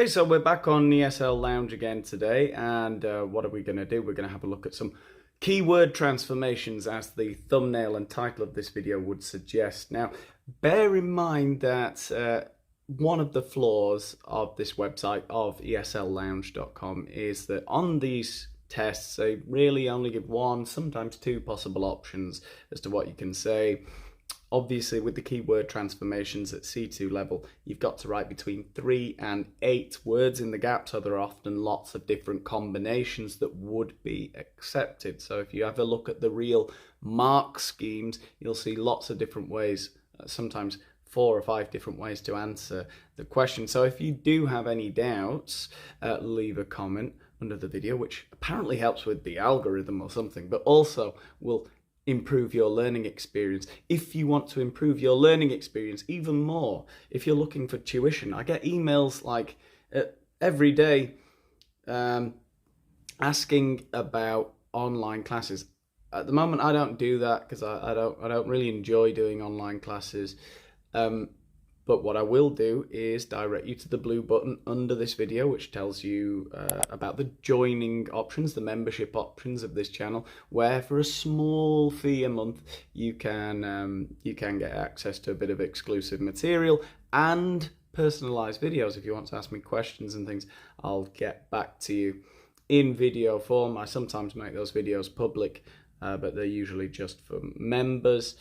Hey, so we're back on ESL Lounge again today, and what are we going to do? We're going to have a look at some keyword transformations, as the thumbnail and title of this video would suggest. Now, bear in mind that one of the flaws of this website, of ESLLounge.com, is that on these tests, they really only give one, sometimes two possible options as to what you can say. Obviously, with the keyword transformations at C2 level, you've got to write between 3 and 8 words in the gap, so there are often lots of different combinations that would be accepted. So if you have a look at the real mark schemes, you'll see lots of different ways, sometimes 4 or 5 different ways to answer the question. So if you do have any doubts, leave a comment under the video, which apparently helps with the algorithm or something, but also will improve your learning experience. If you want to improve your learning experience even more, if you're looking for tuition, I get emails like every day asking about online classes. At the moment, I don't do that because I don't really enjoy doing online classes. But what I will do is direct you to the blue button under this video, which tells you about the joining options, the membership options of this channel, where for a small fee a month you can get access to a bit of exclusive material and personalized videos. If you want to ask me questions and things, I'll get back to you in video form. I sometimes make those videos public, but they're usually just for members.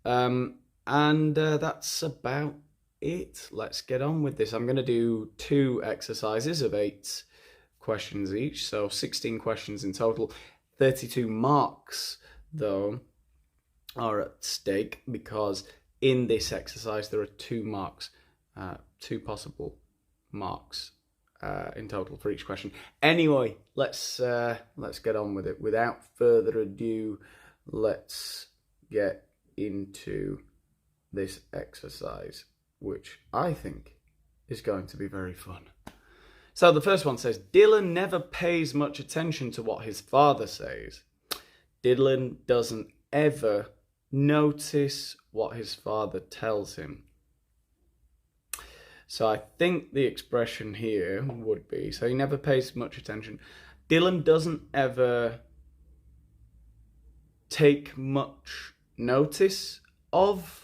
And that's about it. Let's get on with this. I'm going to do 2 exercises of 8 questions each, so 16 questions in total. 32 marks, though, are at stake because in this exercise there are 2 marks, 2 possible marks in total for each question. Anyway, let's get on with it. Without further ado, let's get into this exercise, which I think is going to be very fun. So the first one says, Dylan never pays much attention to what his father says. Dylan doesn't ever notice what his father tells him. So I think the expression here would be, so he never pays much attention. Dylan doesn't ever take much notice of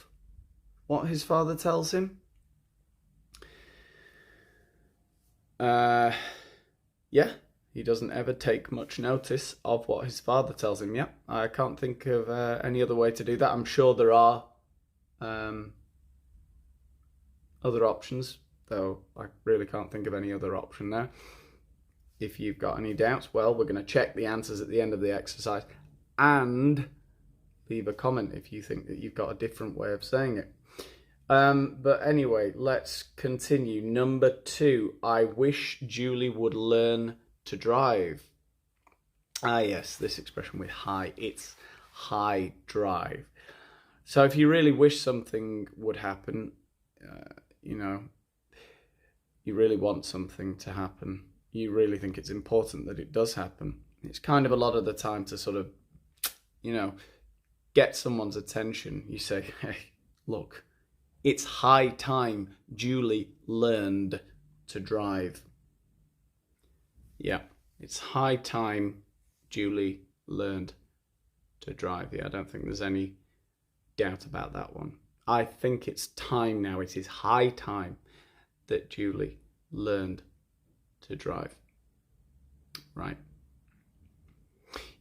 what his father tells him. Yeah, he doesn't ever take much notice of what his father tells him. Yeah, I can't think of any other way to do that. I'm sure there are other options, though I really can't think of any other option there. If you've got any doubts, well, we're going to check the answers at the end of the exercise and leave a comment if you think that you've got a different way of saying it. But anyway, let's continue. Number 2, I wish Julie would learn to drive. Ah, yes, this expression with high, it's high drive. So if you really wish something would happen, you know, you really want something to happen, you really think it's important that it does happen. It's kind of a lot of the time to sort of, you know, get someone's attention. You say, hey, look, it's high time Julie learned to drive. Yeah, it's high time Julie learned to drive. Yeah, I don't think there's any doubt about that one. I think it's time now. It is high time that Julie learned to drive. Right.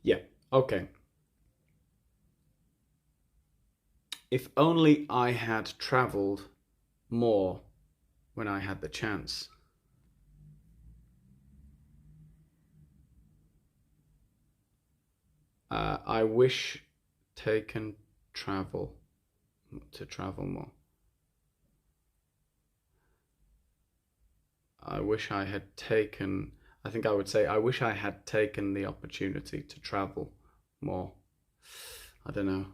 Yeah, okay. If only I had travelled more when I had the chance. I wish taken travel to travel more. I wish I had taken, I think I would say, I wish I had taken the opportunity to travel more. I don't know.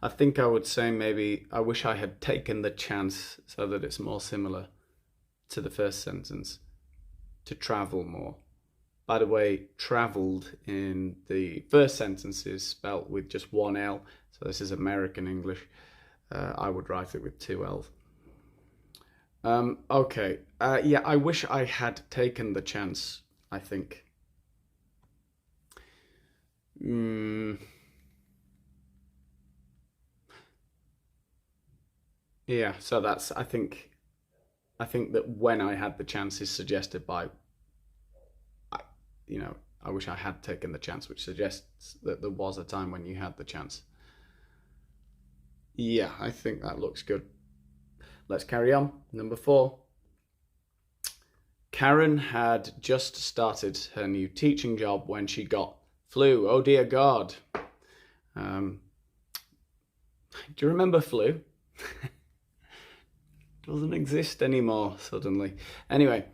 I think I would say maybe, I wish I had taken the chance, so that it's more similar to the first sentence, to travel more. By the way, travelled in the first sentence is spelt with just 1 L, so this is American English. I would write it with 2 L's. Okay. Yeah, I wish I had taken the chance, I think. Mm, yeah, so that's, I think that when I had the chance is suggested by, you know, I wish I had taken the chance, which suggests that there was a time when you had the chance. Yeah, I think that looks good. Let's carry on. Number 4. Karen had just started her new teaching job when she got flu. Oh dear God. Um, do you remember flu? Doesn't exist anymore suddenly. Anyway,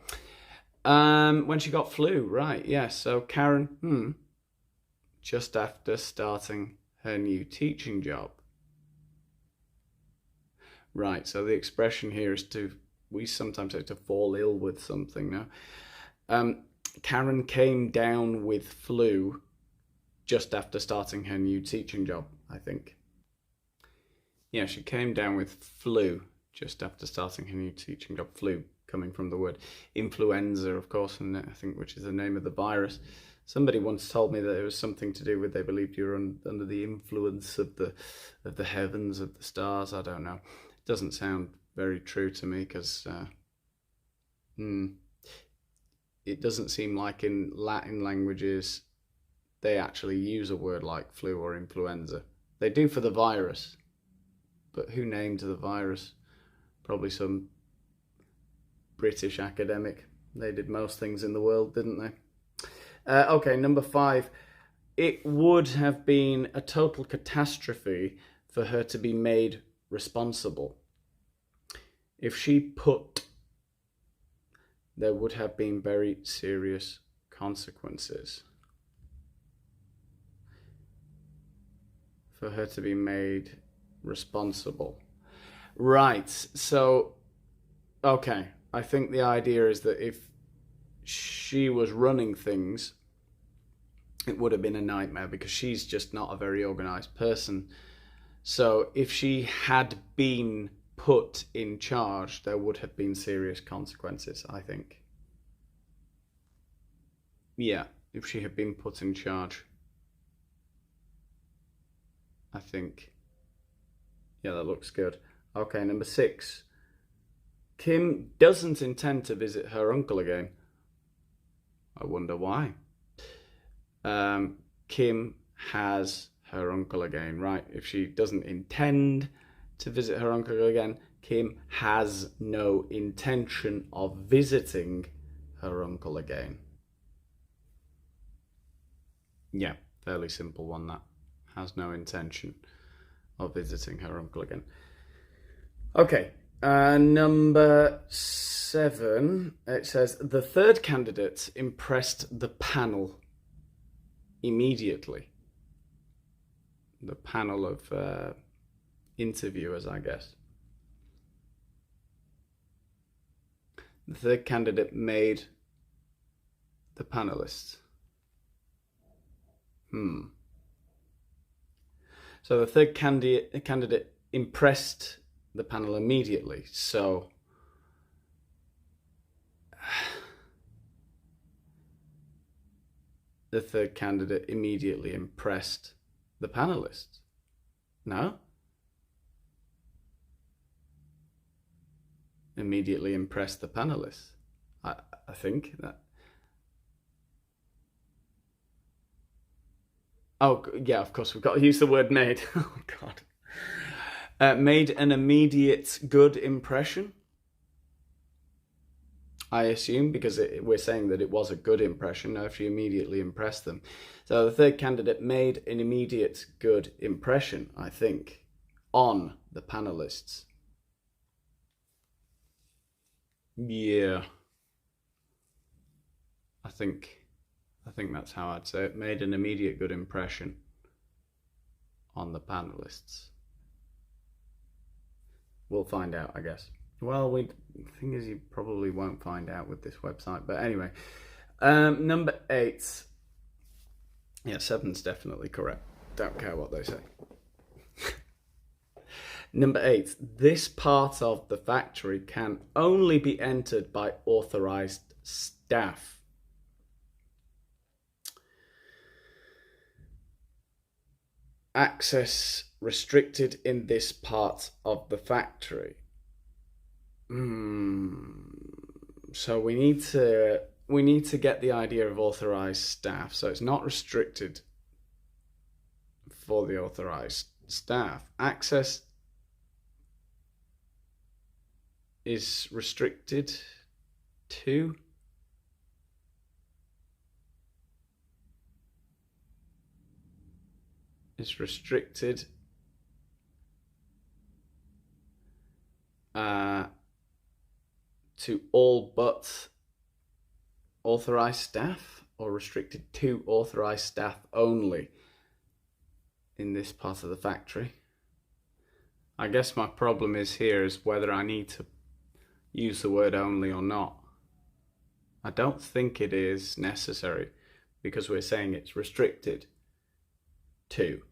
when she got flu, right? Yeah. So Karen, just after starting her new teaching job. Right. So the expression here is we sometimes say to fall ill with something. No. Karen came down with flu just after starting her new teaching job, I think. Yeah, she came down with flu just after starting her new teaching job. Flu coming from the word influenza, of course, and I think which is the name of the virus. Somebody once told me that it was something to do with they believed you were under the influence of the heavens, of the stars. I don't know. It doesn't sound very true to me because it doesn't seem like in Latin languages they actually use a word like flu or influenza. They do for the virus, but who named the virus? Probably some British academic. They did most things in the world, didn't they? Okay, number 5. It would have been a total catastrophe for her to be made responsible. If she put, there would have been very serious consequences for her to be made responsible. Right, so, okay, I think the idea is that if she was running things, it would have been a nightmare because she's just not a very organized person. So if she had been put in charge, there would have been serious consequences, I think. Yeah, if she had been put in charge, I think. Yeah, that looks good. Okay, number 6. Kim doesn't intend to visit her uncle again. I wonder why. Kim has her uncle again, right? If she doesn't intend to visit her uncle again, Kim has no intention of visiting her uncle again. Yeah, fairly simple one, that. Has no intention of visiting her uncle again. Okay, number 7, it says, the third candidate impressed the panel immediately. The panel of interviewers, I guess. The third candidate made the panelists. So the third candidate impressed the panel immediately. So the third candidate immediately impressed the panelists. No? Immediately impressed the panelists. I think that. Oh, yeah, of course, we've got to use the word made. Oh, God. Made an immediate good impression, I assume, because we're saying that it was a good impression. Now, if she immediately impressed them. So the third candidate made an immediate good impression, I think, on the panelists. Yeah. I think that's how I'd say it. Made an immediate good impression on the panelists. We'll find out, I guess. Well, the thing is, you probably won't find out with this website. But anyway, number 8. Yeah, 7's definitely correct. Don't care what they say. Number 8, this part of the factory can only be entered by authorized staff. Access restricted in this part of the factory. So we need to get the idea of authorized staff. So it's not restricted for the authorized staff. Access is restricted to to all but authorized staff, or restricted to authorized staff only in this part of the factory. I guess my problem is whether I need to use the word only or not. I don't think it is necessary, because we're saying it's restricted to,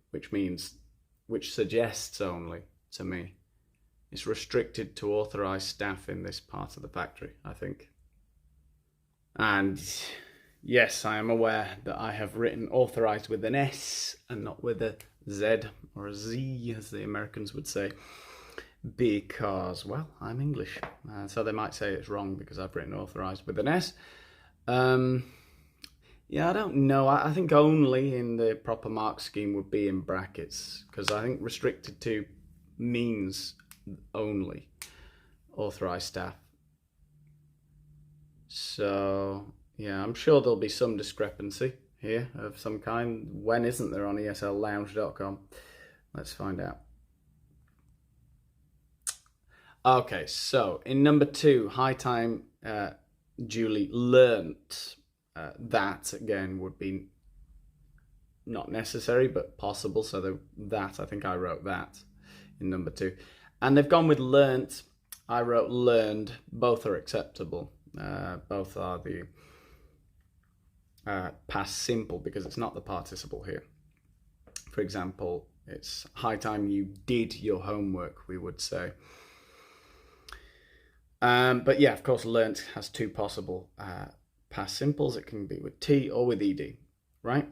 which suggests only to me. It's restricted to authorized staff in this part of the factory, I think. And yes, I am aware that I have written authorized with an S and not with a Z or a Z, as the Americans would say, because, well, I'm English. So they might say it's wrong because I've written authorized with an S. Yeah, I don't know. I think only in the proper mark scheme would be in brackets, because I think restricted to means only authorized staff. So yeah, I'm sure there'll be some discrepancy here of some kind. When isn't there on ESLLounge.com? Let's find out. Okay, so in number 2, high time Julie learnt. That again would be not necessary but possible, so that, I think I wrote that in number 2. And they've gone with learnt. I wrote learned. Both are acceptable. Both are the past simple, because it's not the participle here. For example, it's high time you did your homework, we would say. But yeah, of course, learnt has 2 possible past simples. It can be with T or with ED, right?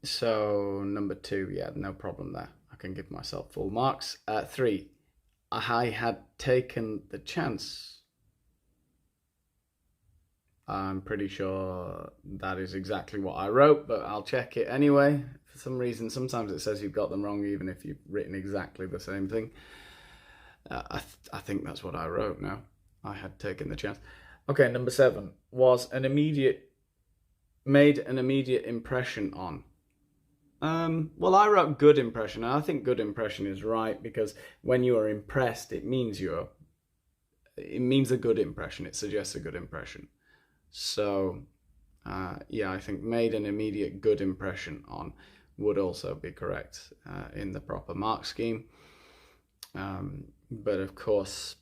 So number 2, yeah, no problem there. I can give myself full marks. 3, I had taken the chance. I'm pretty sure that is exactly what I wrote, but I'll check it anyway. For some reason, sometimes it says you've got them wrong even if you've written exactly the same thing. I think that's what I wrote now. I had taken the chance. Okay, number 7 was made an immediate impression on. Well, I wrote good impression. I think good impression is right, because when you are impressed, it means a good impression. It suggests a good impression. So, yeah, I think made an immediate good impression on would also be correct in the proper mark scheme. But of course,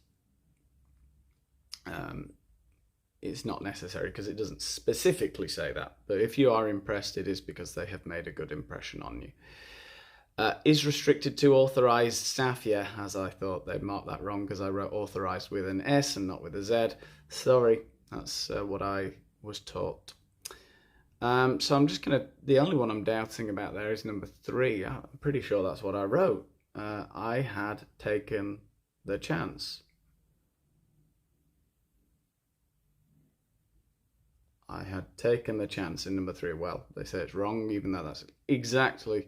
it's not necessary because it doesn't specifically say that. But if you are impressed, it is because they have made a good impression on you. Is restricted to authorized staff. Yeah, as I thought, they marked that wrong because I wrote authorized with an S and not with a Z. Sorry, that's what I was taught. So I'm just gonna, the only one I'm doubting about there is number 3. I'm pretty sure that's what I wrote. I had taken the chance. I had taken the chance in number 3. Well, they say it's wrong, even though that's exactly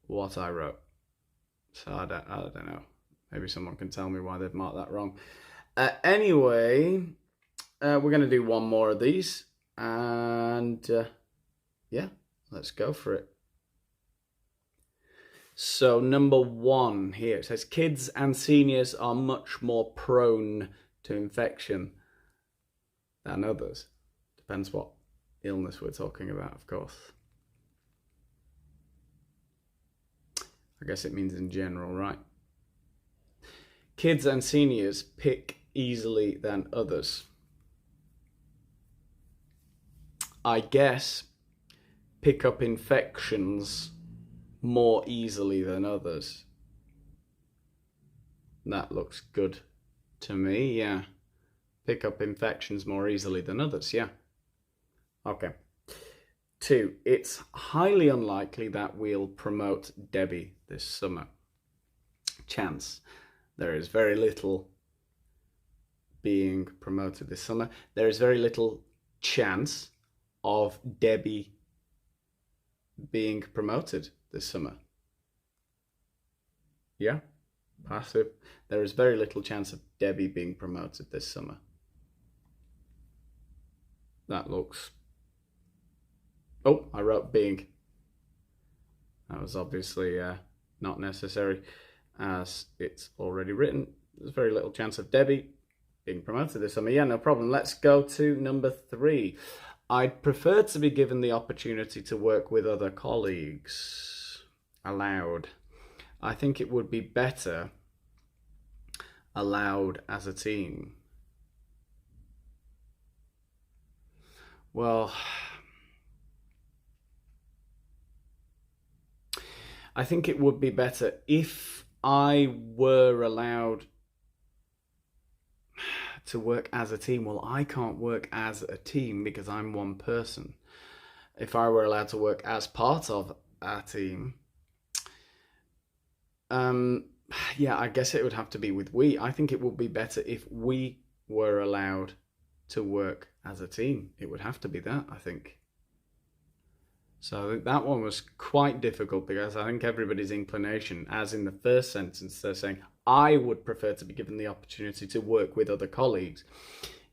what I wrote. So I don't know. Maybe someone can tell me why they've marked that wrong. Anyway, we're going to do one more of these. And yeah, let's go for it. So number 1 here, it says kids and seniors are much more prone to infection than others. Depends what illness we're talking about, of course. I guess it means in general, right? Kids and seniors pick easily than others. I guess pick up infections more easily than others. That looks good to me, yeah. Pick up infections more easily than others, yeah. Okay. 2, it's highly unlikely that we'll promote Debbie this summer. Chance. There is very little being promoted this summer. There is very little chance of Debbie being promoted this summer. Yeah, passive. There is very little chance of Debbie being promoted this summer. That looks... Oh, I wrote being. That was obviously not necessary, as it's already written. There's very little chance of Debbie being promoted this summer. Yeah, no problem. Let's go to number 3. I'd prefer to be given the opportunity to work with other colleagues. Allowed. I think it would be better allowed as a team. Well, I think it would be better if I were allowed to work as a team. Well, I can't work as a team because I'm one person. If I were allowed to work as part of a team, yeah, I guess it would have to be with we. I think it would be better if we were allowed to work as a team. It would have to be that, I think. So that one was quite difficult because I think everybody's inclination, as in the first sentence, they're saying, I would prefer to be given the opportunity to work with other colleagues.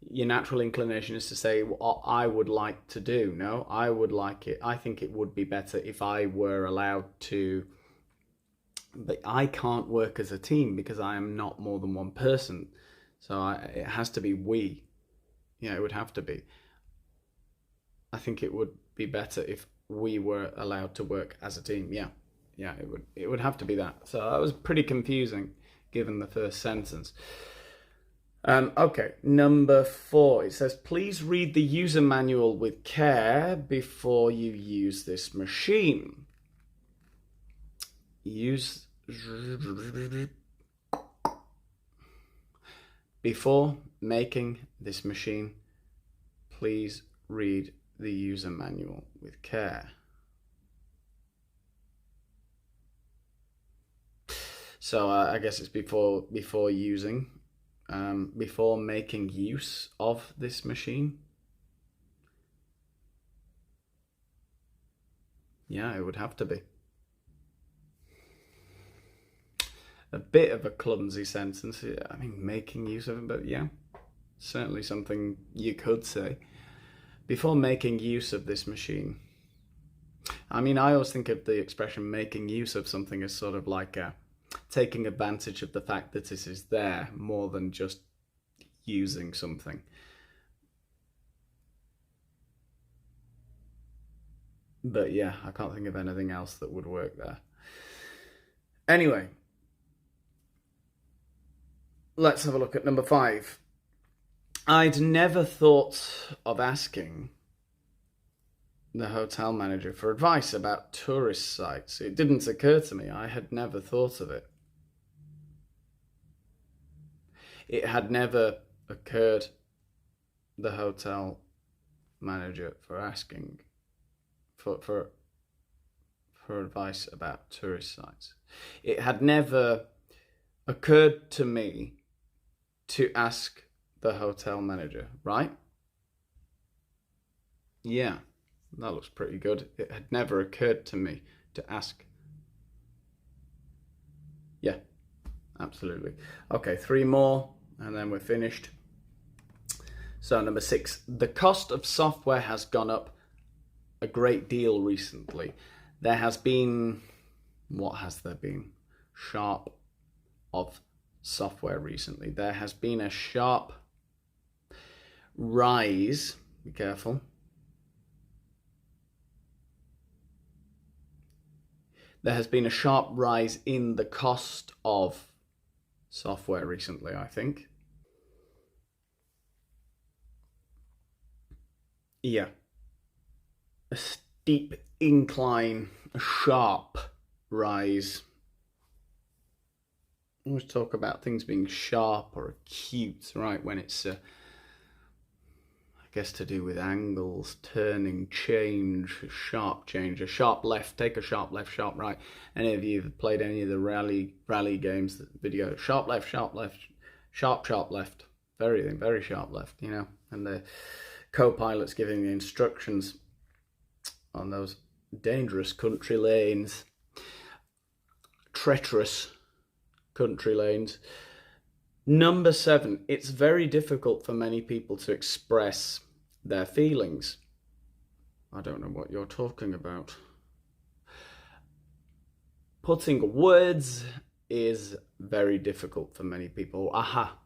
Your natural inclination is to say, what I would like to do. No, I would like it. I think it would be better if I were allowed to, but I can't work as a team because I am not more than one person. So it has to be we. Yeah, it would have to be. I think it would be better if we were allowed to work as a team. Yeah, it would have to be that. So that was pretty confusing given the first sentence. Okay, number 4. It says, please read the user manual with care before you use this machine. Before making this machine, please read the user manual with care. So I guess it's before using, before making use of this machine. Yeah, it would have to be. A bit of a clumsy sentence. I mean, making use of it, but yeah, certainly something you could say. Before making use of this machine. I mean, I always think of the expression making use of something as sort of like taking advantage of the fact that it is there more than just using something. But yeah, I can't think of anything else that would work there. Anyway, let's have a look at number 5. I'd never thought of asking the hotel manager for advice about tourist sites. It didn't occur to me. I had never thought of it. It had never occurred the hotel manager for asking for advice about tourist sites. It had never occurred to me to ask the hotel manager, right? Yeah, that looks pretty good. It had never occurred to me to ask. Yeah, absolutely. Okay, 3 more and then we're finished. So number 6, the cost of software has gone up a great deal recently. There has been, what has there been? Sharp of software recently. There has been a sharp rise, be careful. There has been a sharp rise in the cost of software recently, I think. Yeah. A steep incline, a sharp rise. always talk about things being sharp or acute, right? When it's, I guess, to do with angles, turning, change, sharp change, a sharp left, take a sharp left, sharp right. Any of you have played any of the rally games, the video, sharp left, sharp left, very sharp left, you know, and the co-pilot's giving the instructions on those dangerous country lanes, treacherous country lanes. Number 7, it's very difficult for many people to express their feelings. I don't know what you're talking about. Putting words is very difficult for many people. Aha.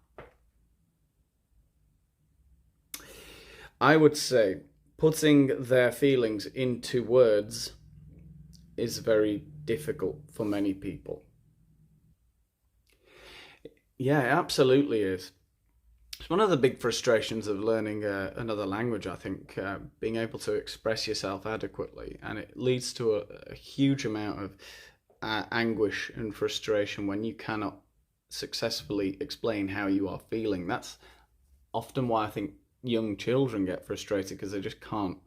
I would say putting their feelings into words is very difficult for many people. Yeah, it absolutely is. It's one of the big frustrations of learning another language, I think, being able to express yourself adequately. And it leads to a huge amount of anguish and frustration when you cannot successfully explain how you are feeling. That's often why I think young children get frustrated, because they just can't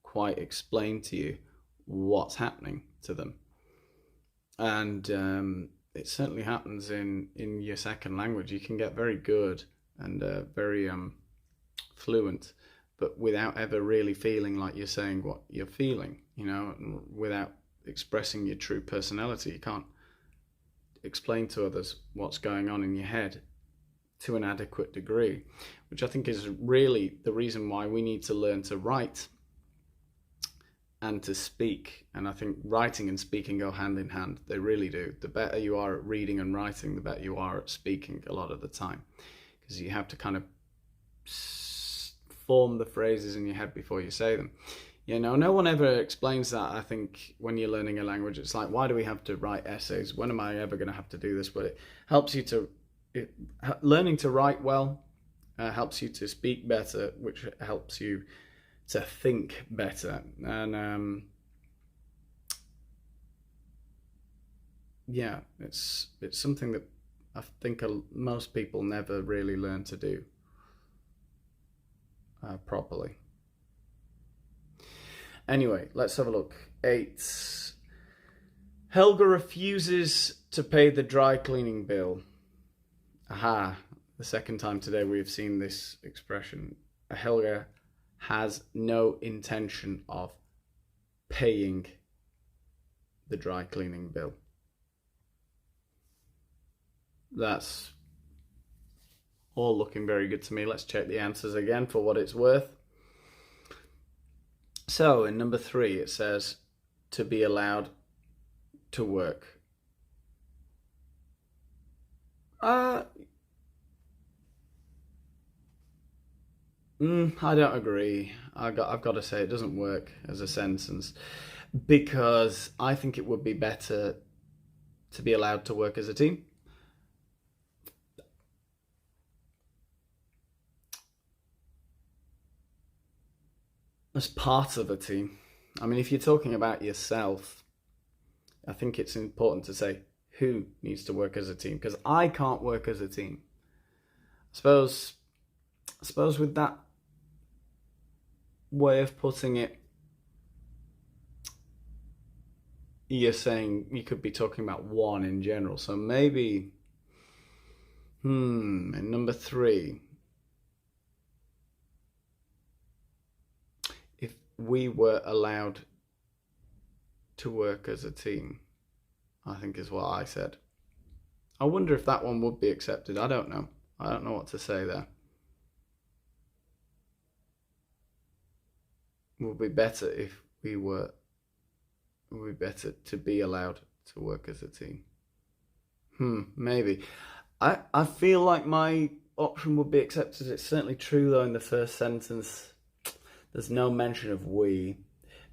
quite explain to you what's happening to them. And it certainly happens in your second language. You can get very good and very fluent, but without ever really feeling like you're saying what you're feeling, you know, and without expressing your true personality. You can't explain to others what's going on in your head to an adequate degree, which I think is really the reason why we need to learn to write and to speak. And I think writing and speaking go hand in hand. They really do. The better you are at reading and writing, the better you are at speaking a lot of the time, because you have to kind of form the phrases in your head before you say them. You know, no one ever explains that. I think when you're learning a language, it's like, why do we have to write essays? When am I ever going to have to do this? But it helps you to, learning to write well helps you to speak better, which helps you to think better. And yeah, it's something that I think most people never really learn to do properly. Anyway, let's have a look. 8. Helga refuses to pay the dry cleaning bill. Aha, the second time today we've seen this expression. Helga has no intention of paying the dry cleaning bill. That's all looking very good to me. Let's check the answers again for what it's worth. So in number 3, it says to be allowed to work. I don't agree. I've got to say it doesn't work as a sentence, because I think it would be better to be allowed to work as a team. As part of a team. I mean, if you're talking about yourself, I think it's important to say who needs to work as a team, because I can't work as a team. I suppose with that way of putting it, you're saying you could be talking about one in general. So maybe, in number 3, if we were allowed to work as a team, I think is what I said. I wonder if that one would be accepted. I don't know. I don't know what to say there. It would be better if we were. It would be better to be allowed to work as a team. Maybe. I feel like my option would be accepted. It's certainly true though in the first sentence. There's no mention of we.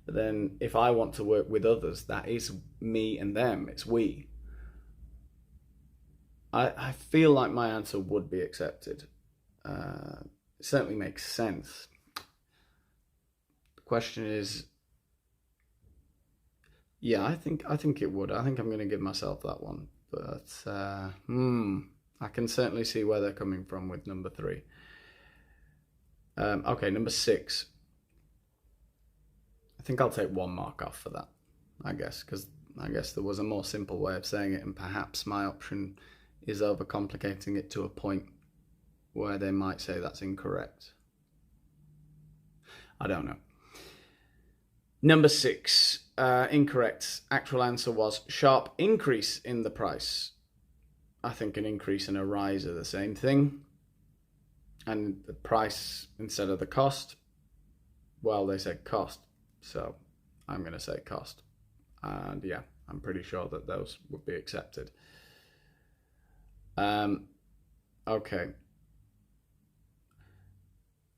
But then if I want to work with others, that is me and them. It's we. I feel like my answer would be accepted. It certainly makes sense. The question is, yeah, I think it would. I think I'm going to give myself that one. but I can certainly see where they're coming from with number 3. Okay, number 6. I think I'll take 1 mark off for that, I guess, because I guess there was a more simple way of saying it, and perhaps my option is overcomplicating it to a point where they might say that's incorrect. I don't know. Number 6, incorrect. Actual answer was sharp increase in the price. I think an increase and a rise are the same thing. And the price instead of the cost, well, they said cost. So I'm going to say cost. And yeah, I'm pretty sure that those would be accepted. Okay.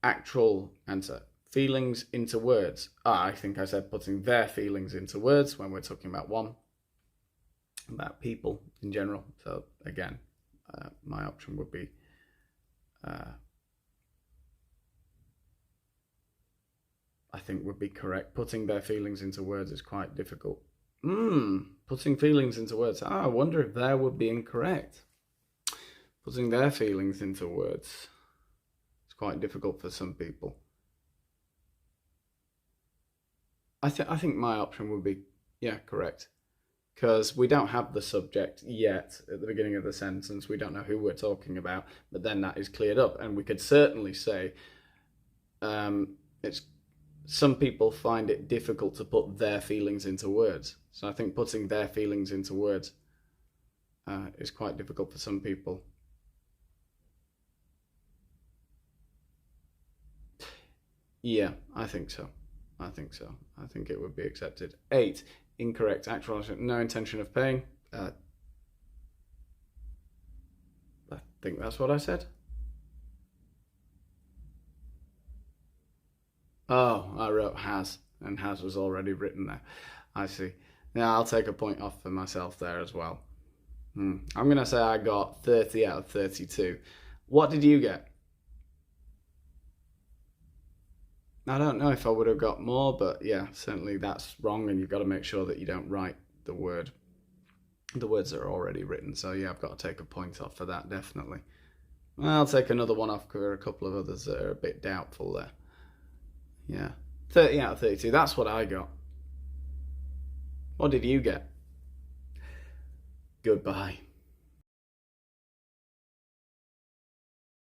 Actual answer. Feelings into words. I think I said putting their feelings into words when we're talking about one. About people in general. So again, my option would be I think would be correct. Putting their feelings into words is quite difficult. Putting feelings into words. I wonder if that would be incorrect. Putting their feelings into words. It's quite difficult for some people. I think my option would be, yeah, correct. Because we don't have the subject yet at the beginning of the sentence. We don't know who we're talking about, but then that is cleared up. And we could certainly say some people find it difficult to put their feelings into words. So I think putting their feelings into words is quite difficult for some people. Yeah, I think so. I think it would be accepted. 8, incorrect. Actual answer, no intention of paying. I think that's what I said. Oh, I wrote has, and has was already written there. I see. Now I'll take a point off for myself there as well. I'm going to say I got 30 out of 32. What did you get? I don't know if I would have got more, but yeah, certainly that's wrong, and you've got to make sure that you don't write the words that are already written. So yeah, I've got to take a point off for that, definitely. I'll take another one off for a couple of others that are a bit doubtful there. Yeah, 30 out of 32, that's what I got. What did you get? Goodbye.